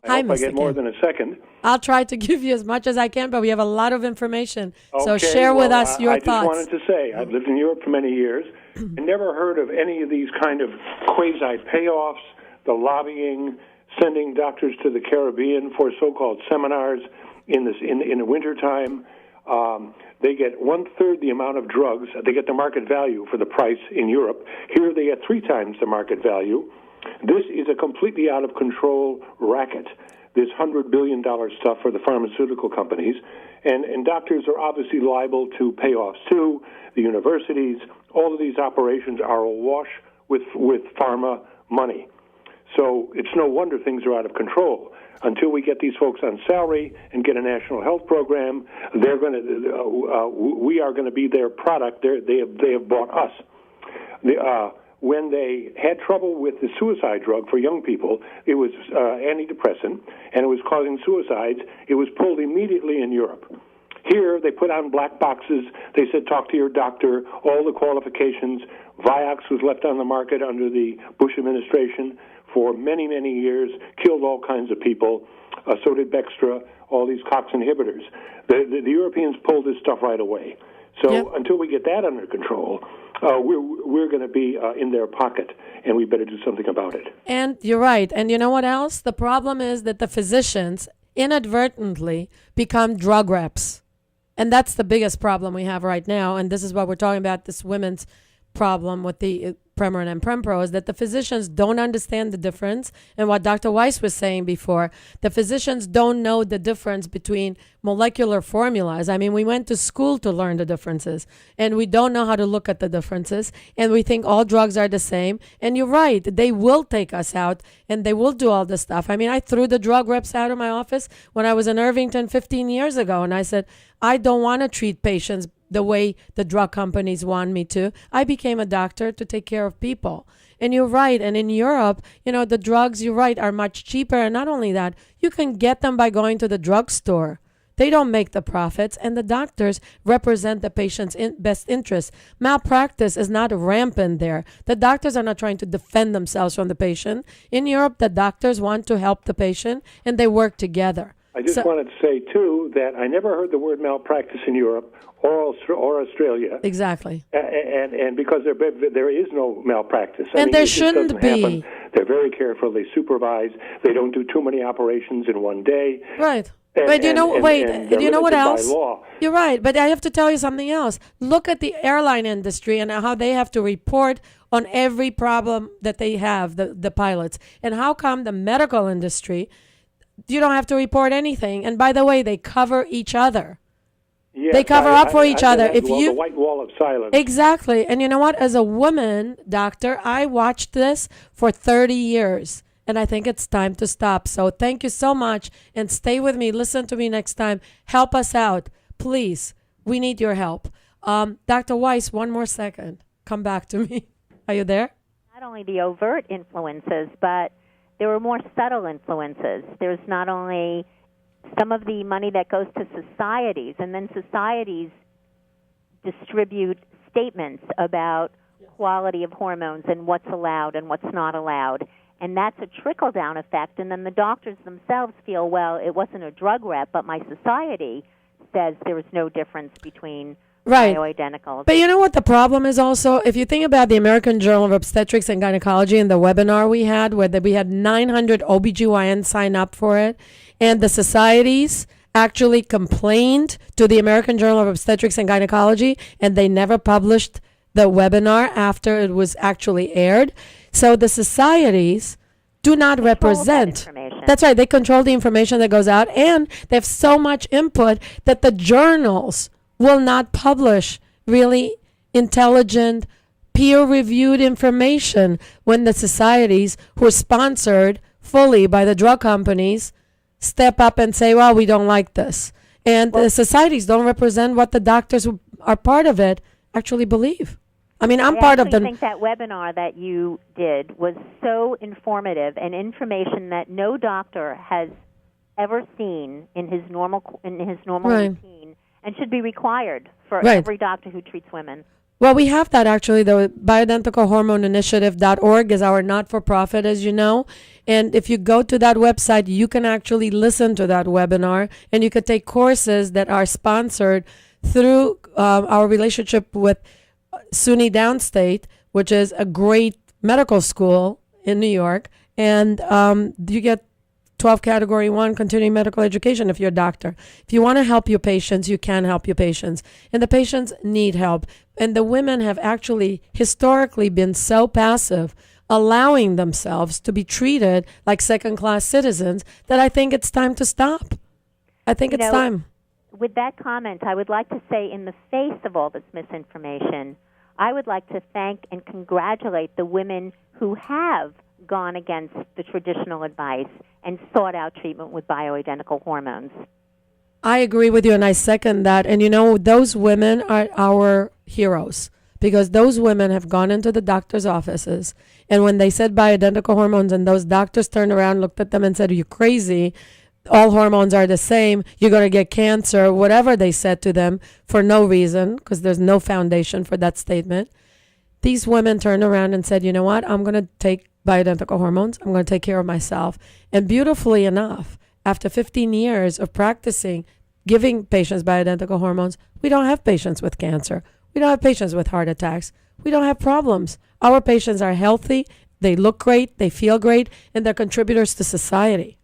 Hi, hope I Mr. get more Ken. than a second. I'll try to give you as much as I can, but we have a lot of information. So Okay, share with well, us your I just thoughts. wanted to say, I've lived in Europe for many years. I never heard of any of these kind of quasi-payoffs, the lobbying, sending doctors to the Caribbean for so-called seminars in the wintertime. They get one-third the amount of drugs. They get the market value for the price in Europe. Here they get 3 times the market value. This is a completely out-of-control racket, this $100 billion stuff for the pharmaceutical companies. And doctors are obviously liable to payoffs, too. The universities, all of these operations are awash with pharma money. So it's no wonder things are out of control. Until we get these folks on salary and get a national health program, they're going to. We are going to be their product. They have bought us. When they had trouble with the suicide drug for young people, it was antidepressant, and it was causing suicides. It was pulled immediately in Europe. Here, they put on black boxes. They said, talk to your doctor, all the qualifications. Vioxx was left on the market under the Bush administration for many, many years, killed all kinds of people. So did Bextra, all these COX inhibitors. The Europeans pulled this stuff right away. So until we get that under control, we're going to be in their pocket, and we better do something about it. And you're right. And you know what else? The problem is that the physicians inadvertently become drug reps. And that's the biggest problem we have right now. And this is what we're talking about, this women's problem with the Premarin and Prempro, is that the physicians don't understand the difference. And what Dr. Weiss was saying before, the physicians don't know the difference between molecular formulas. I mean, we went to school to learn the differences, and we don't know how to look at the differences. And we think all drugs are the same. And you're right, they will take us out, and they will do all this stuff. I mean, I threw the drug reps out of my office when I was in Irvington 15 years ago, and I said, I don't want to treat patients the way the drug companies want me to. I became a doctor to take care of people. And you're right. And in Europe, the drugs, you're right, are much cheaper. And not only that, you can get them by going to the drugstore. They don't make the profits, and the doctors represent the patient's best interest. Malpractice is not rampant there. The doctors are not trying to defend themselves from the patient. In Europe, the doctors want to help the patient, and they work together. I just wanted to say, too, that I never heard the word malpractice in Europe or Australia. Exactly. And because there is no malpractice. And there shouldn't be. Happen. They're very careful. They supervise. They don't do too many operations in one day. Right. And, but you know what else? Law. You're right. But I have to tell you something else. Look at the airline industry and how they have to report on every problem that they have, the pilots. And how come the medical industry, you don't have to report anything? And by the way, they cover each other. Yes, they cover up for each other. If the white wall of silence. Exactly. And you know what? As a woman doctor, I watched this for 30 years. And I think it's time to stop. So thank you so much. And stay with me. Listen to me next time. Help us out. Please. We need your help. Dr. Weiss, one more second. Come back to me. Are you there? Not only the overt influences, but there were more subtle influences. There's not only some of the money that goes to societies, and then societies distribute statements about quality of hormones and what's allowed and what's not allowed. And that's a trickle-down effect. And then the doctors themselves feel, well, it wasn't a drug rep, but my society says there is no difference between bioidenticals. But you know what the problem is also? If you think about the American Journal of Obstetrics and Gynecology and the webinar we had, where we had 900 OBGYNs sign up for it, and the societies actually complained to the American Journal of Obstetrics and Gynecology, and they never published the webinar after it was actually aired. So the societies do not represent. That's right. They control the information that goes out, and they have so much input that the journals will not publish really intelligent, peer-reviewed information when the societies who are sponsored fully by the drug companies step up and say, well, we don't like this. And the societies don't represent what the doctors who are part of it actually believe. I mean, I'm part of the... I think that webinar that you did was so informative and information that no doctor has ever seen in his normal routine, and should be required for every doctor who treats women. Well, we have that actually. The bioidenticalhormoneinitiative.org is our not-for-profit, as you know. And if you go to that website, you can actually listen to that webinar, and you could take courses that are sponsored through our relationship with SUNY Downstate, which is a great medical school in New York. And you get 12 Category 1 continuing medical education if you're a doctor. If you want to help your patients, you can help your patients. And the patients need help. And the women have actually historically been so passive, allowing themselves to be treated like second-class citizens, that I think it's time to stop. I think it's time. With that comment, I would like to say, in the face of all this misinformation, I would like to thank and congratulate the women who have gone against the traditional advice and sought out treatment with bioidentical hormones. I agree with you, and I second that. And those women are our heroes, because those women have gone into the doctor's offices, and when they said bioidentical hormones, and those doctors turned around, looked at them and said, "Are you crazy? All hormones are the same. You're going to get cancer," whatever they said to them for no reason, because there's no foundation for that statement. These women turned around and said, "You know what? I'm going to take bioidentical hormones. I'm going to take care of myself." And beautifully enough, after 15 years of practicing giving patients bioidentical hormones, we don't have patients with cancer. We don't have patients with heart attacks. We don't have problems. Our patients are healthy. They look great. They feel great. And they're contributors to society.